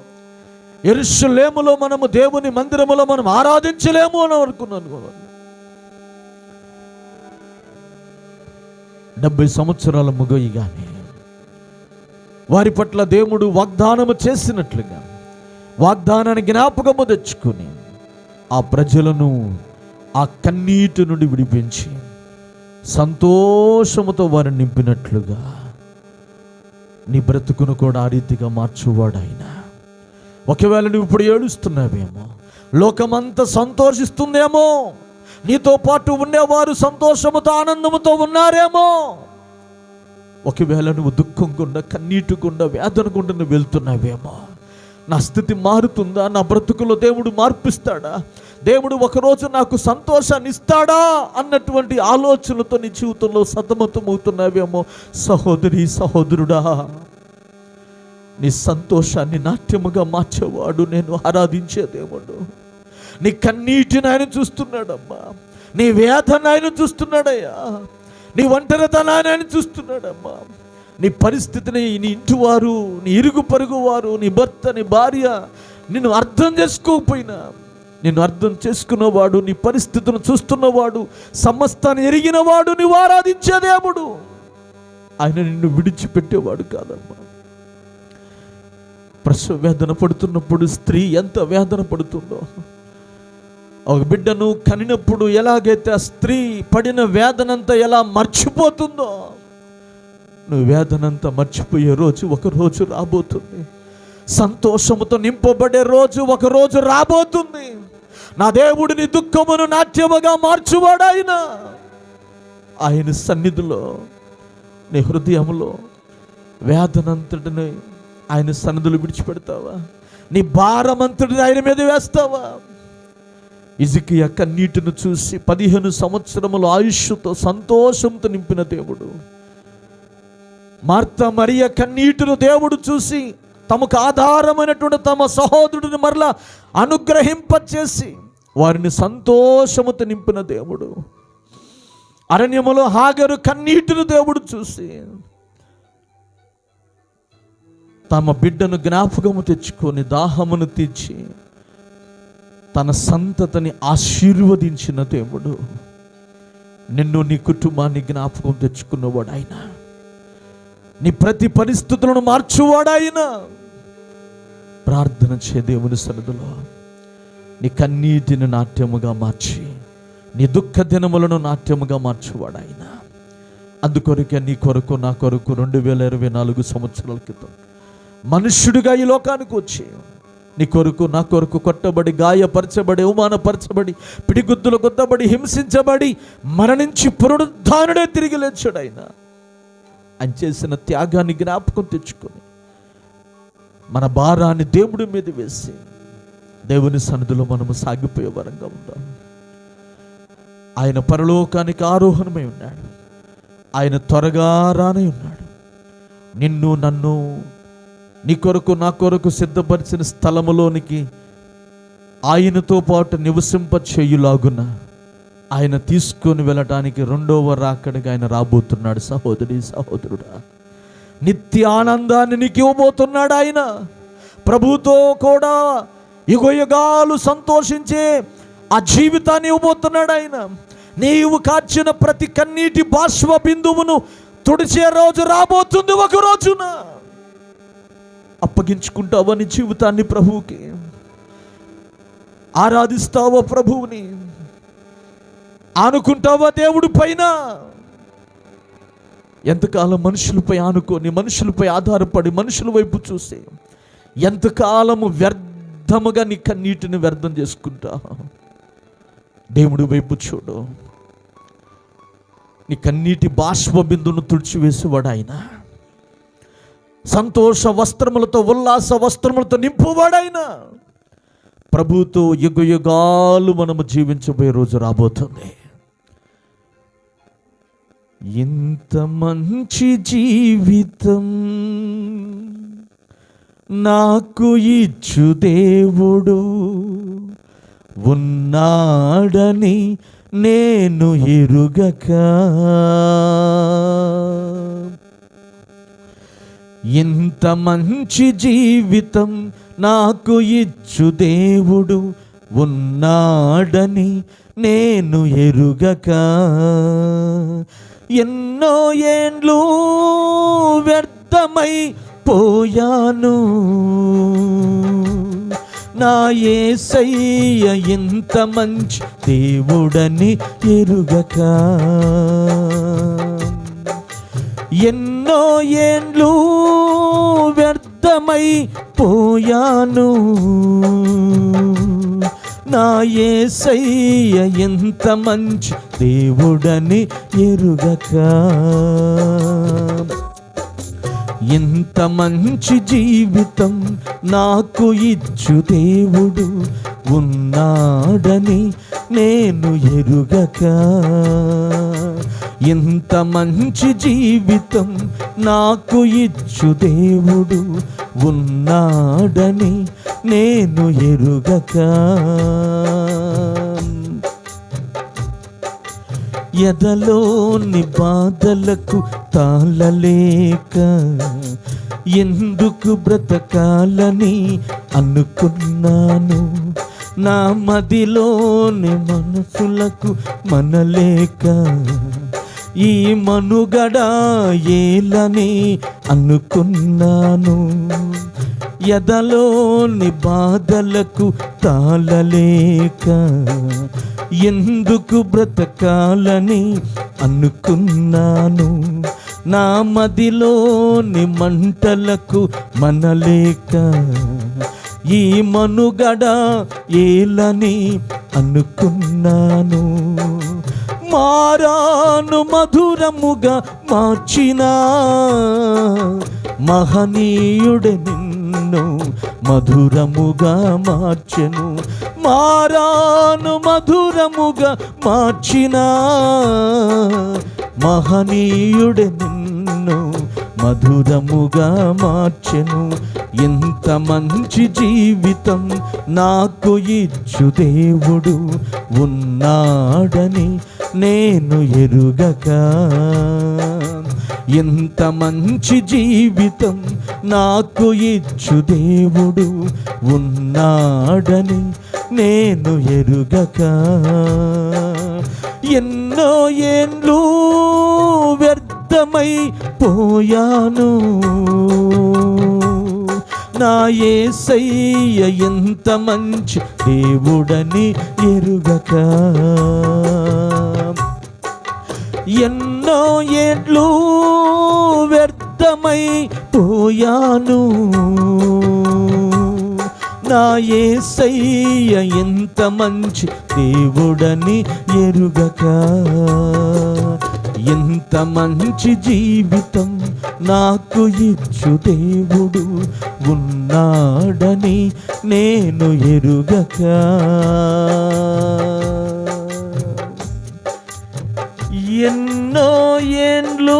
యెరూషలేములో మనము దేవుని మందిరములో మనం ఆరాధించలేము అని అనుకున్నాను. 70 సంవత్సరాల ముగయిగానే వారి పట్ల దేవుడు వాగ్దానము చేసినట్లుగా వాగ్దానాన్ని జ్ఞాపకము తెచ్చుకొని ఆ ప్రజలను ఆ కన్నీటి నుండి విడిపించి సంతోషముతో వారిని నింపినట్లుగా నీ బ్రతుకును కూడా ఆ రీతిగా మార్చువాడు ఆయన. ఒకవేళ నువ్వు ఇప్పుడు ఏడుస్తున్నావేమో, లోకమంతా సంతోషిస్తుందేమో, నీతో పాటు ఉండేవారు సంతోషముతో ఆనందముతో ఉన్నారేమో, ఒకవేళ నువ్వు దుఃఖం గుండా కన్నీటి గుండా వేదన గుండా నువ్వు వెళ్తున్నావేమో, నా స్థితి మారుతుందా, నా బ్రతుకులో దేవుడు మార్పిస్తాడా, దేవుడు ఒకరోజు నాకు సంతోషాన్ని ఇస్తాడా అన్నటువంటి ఆలోచనలతో నీ జీవితంలో సతమతమవుతున్నావేమో, సహోదరి సహోదరుడా, నీ సంతోషాన్ని నాట్యముగా మార్చేవాడు నేను ఆరాధించే దేవుడు. నీ కన్నీటిని ఆయన చూస్తున్నాడమ్మా, నీ వేదన ఆయన చూస్తున్నాడయ్యా, నీ ఒంటరితనాన్ని ఆయన చూస్తున్నాడమ్మా, నీ పరిస్థితిని నీ ఇంటి వారు, నీ ఇరుగు పరుగు వారు, నీ భర్త, నీ భార్య నిన్ను అర్థం చేసుకోకపోయినా, నిన్ను అర్థం చేసుకున్నవాడు, నీ పరిస్థితిని చూస్తున్నవాడు, సమస్తాన్ని ఎరిగినవాడు, నీవు ఆరాధించే దేవుడు. ఆయన నిన్ను విడిచిపెట్టేవాడు కాదమ్మా. ప్రసవ వేదన పడుతున్నప్పుడు స్త్రీ ఎంత వేదన పడుతుందో, ఒక బిడ్డను కనినప్పుడు ఎలాగైతే ఆ స్త్రీ పడిన వేదనంతా ఎలా మర్చిపోతుందో, నువ్వు వేదనంతా మర్చిపోయే రోజు ఒకరోజు రాబోతుంది. సంతోషముతో నింపబడే రోజు ఒకరోజు రాబోతుంది. నా దేవుడు నీ దుఃఖమును నాట్యముగా మార్చువాడు ఆయన. ఆయన సన్నిధిలో నీ హృదయంలో వేదనంతటిని ఆయన సన్నిధిలో విడిచిపెడతావా? నీ భారమంతటిని ఆయన మీద వేస్తావా? హిజ్కియా కన్నీటిని చూసి 15 సంవత్సరముల ఆయుష్తో సంతోషంతో నింపిన దేవుడు, మార్తా మరియ కన్నీటిని దేవుడు చూసి తమకు ఆధారమైనటువంటి తమ సహోదరుడిని మరలా అనుగ్రహింపచేసి వారిని సంతోషముతో నింపిన దేవుడు, అరణ్యములో హాగరు కన్నీటిని దేవుడు చూసి తమ బిడ్డను జ్ఞాపకము తెచ్చుకొని దాహమును తీర్చి తన సంతతిని ఆశీర్వదించిన దేవుడు, నిన్ను నీ కుటుంబాన్ని జ్ఞాపకం తెచ్చుకున్నవాడు ఆయన. నీ ప్రతి పరిస్థితులను మార్చువాడు ఆయన. ప్రార్థన చే దేవుని సన్నిధిలో నీ కన్నీటిని నాట్యముగా మార్చి నీ దుఃఖ దినములను నాట్యముగా మార్చువాడు ఆయన. అందుకొరకే నీ కొరకు నా కొరకు 2024 సంవత్సరాల క్రితం మనుష్యుడిగా ఈ లోకానికి వచ్చి నీ కొరకు నా కొరకు కొట్టబడి, గాయపరచబడి, అవమానపరచబడి, పిడిగుద్దులు కొత్తబడి, హింసించబడి, మరణించి పునరుద్ధానుడే తిరిగి లేచాడు ఆయన. ఆయన చేసిన త్యాగాన్ని జ్ఞాపకం తెచ్చుకొని మన భారాన్ని దేవుడి మీద వేసి దేవుని సన్నిధిలో మనము సాగిపోయే వరంగా ఉందాం. ఆయన పరలోకానికి ఆరోహణమై ఉన్నాడు. ఆయన త్వరగా రానై ఉన్నాడు. నిన్ను నన్ను నీ కొరకు నా కొరకు సిద్ధపరిచిన స్థలములోనికి ఆయనతో పాటు నివసింపచేయులాగున ఆయన తీసుకొని వెళ్ళటానికి రెండవ రాకడికి ఆయన రాబోతున్నాడు. సహోదరి సహోదరుడా, నిత్య ఆనందాన్ని నీకు ఇవ్వబోతున్నాడు ఆయన. ప్రభుతో కూడా యుగయుగాలు సంతోషించే ఆ జీవితాన్ని ఇవ్వబోతున్నాడు ఆయన. నీవు కార్చిన ప్రతి కన్నీటి బాష్ప బిందువును తుడిచే రోజు రాబోతుంది. ఒక రోజున అప్పగించుకుంటావా నీ జీవితాన్ని ప్రభువుకి? ఆరాధిస్తావా ప్రభువుని? ఆనుకుంటావా దేవుడి పైన? ఎంతకాలం మనుషులపై ఆనుకొని, మనుషులపై ఆధారపడి, మనుషుల వైపు చూసి ఎంతకాలము వ్యర్థముగా నీ కన్నీటిని వ్యర్థం చేసుకుంటా? దేవుడి వైపు చూడు. నీ కన్నీటి బాష్ప బిందును తుడిచివేసేవాడు ఆయన. సంతోష వస్త్రములతో, ఉల్లాస వస్త్రములతో నింపువాడు ఆయన. ప్రభుతో యుగయుగాలు మనము జీవించబోయే రోజు రాబోతుంది. ఇంత మంచి జీవితం నాకు ఇచ్చు దేవుడు ఉన్నాడని నేను ఎరుగక, ఇంత మంచి జీవితం నాకు ఇచ్చు దేవుడు ఉన్నాడని నేను ఎరుగక, ఎన్నో ఏండ్లు వ్యర్థమై పోయాను. నా యేసయ్య ఇంత మంచి దేవుడని ఎరుగక, ఎన్నో ఏండ్లు వ్యర్థమై పోయాను. నా యేసయ్య ఎంత మంచి దేవుడని ఎరుగక, ఇంత మంచి జీవితం నాకు ఇచ్చు దేవుడు ఉన్నాడని నేను ఎరుగక, ఇంత మంచి జీవితం నాకు ఇచ్చు దేవుడు ఉన్నాడని నేను ఎరుగక, ఎదలోని బాధలకు తాళలేక ఎందుకు బ్రతకాలని అనుకున్నాను. నా మదిలోని మనసులకు మనలేక ఈ మనుగడ ఏలని అనుకున్నాను. ఎదలోని బాధలకు తాళలేక ఎందుకు బ్రతకాలని అనుకున్నాను. నా మదిలోని మంటలకు మనలేక ఈ మనుగడ ఏలని అనుకున్నాను. మారాను మధురముగా మార్చిన మహనీయుడే నిన్ను మధురముగా మార్చెను. మారాను మధురముగా మార్చిన మహనీయుడే నిన్ను మధురముగా మార్చెను. ఎంత మంచి జీవితం నాకు ఇచ్చు దేవుడు ఉన్నాడని నేను ఎరుగక, ఎంత మంచి జీవితం నాకు ఇచ్చు దేవుడు ఉన్నాడని నేను ఎరుగక, ఎన్నో ఏండ్లు వ్యర్థమై పోయాను. నా యేసయ్య ఎంత మంచి దేవుడని ఎరుగక, ఎన్నో ఏండ్లు వ్యర్థమై పోయాను. నా యేసయ్య ఎంత మంచి దేవుడని ఎరుగక, ఎంత మంచి జీవితం నాకు ఇచ్చు దేవుడు ఉన్నాడని నేను ఎరుగక, ఎన్నో ఏండ్లు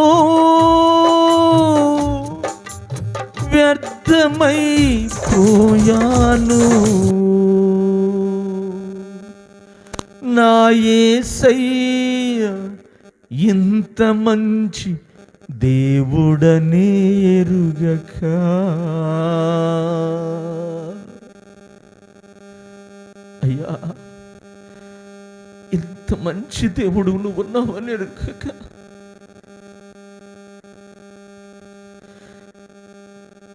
వ్యర్థమై పోయాను. యేసయ్య ఇంత మంచి దేవుడనే ఎరుగక, అయ్యా ఇంత మంచి దేవుడు నువ్వు ఉన్నావని ఎరుగక,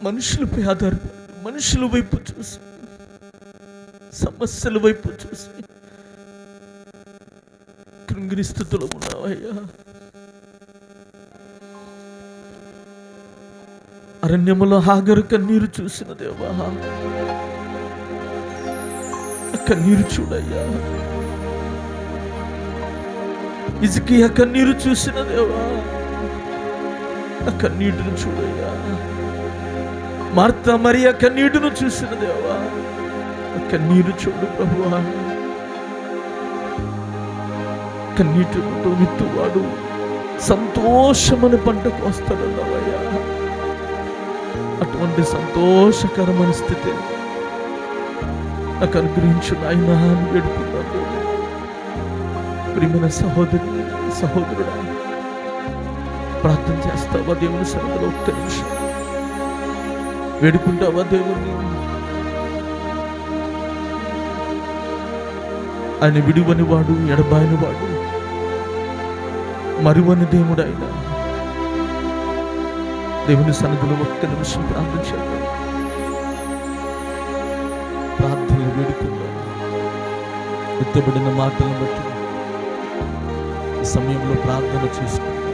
మనుషులపై ఆధారపడి మనుషుల వైపు చూసి సమస్యల వైపు చూసి కృంగిరి స్థితిలో ఉన్నావయ్యా. అరణ్యములో హాగరు కన్నీరు చూసిన దేవా, కన్నీరు చూడయ్యా. హిజ్కియా కన్నీరు చూసిన దేవా, కన్నీటిని చూడయ్యా. మార్తా మరియా కన్నీటిని చూసిన దేవా, కన్నీరు చూడు ప్రభువా. కన్నీటితో విత్తువాడు సంతోషమైన పంట కోస్తాడన్నావయ్యా. అటువంటి సంతోషకరమైన స్థితిని నాకు అనుగ్రహించు నాయనా అని వేడుకున్నాను. ప్రియమైన సహోదరి సహోదరుడా, ప్రార్థన చేస్తావా దేవుని సన్నిధిలో? ఒక్క నిమిషం వేడుకుంటావా దేవుణ్ణి? ఆయన విడువని వాడు, ఎడబాయని వాడు, మరువని దేవుడు ఆయన. దేవుని సన్నిధిలో ఒక్క నిమిషం ప్రార్థన చేద్దాం. ప్రార్థనలు వేడుకుందాం. ఎత్తబడిన మాటలను బట్టి ఈ సమయంలో ప్రార్థన చేసుకుందాం.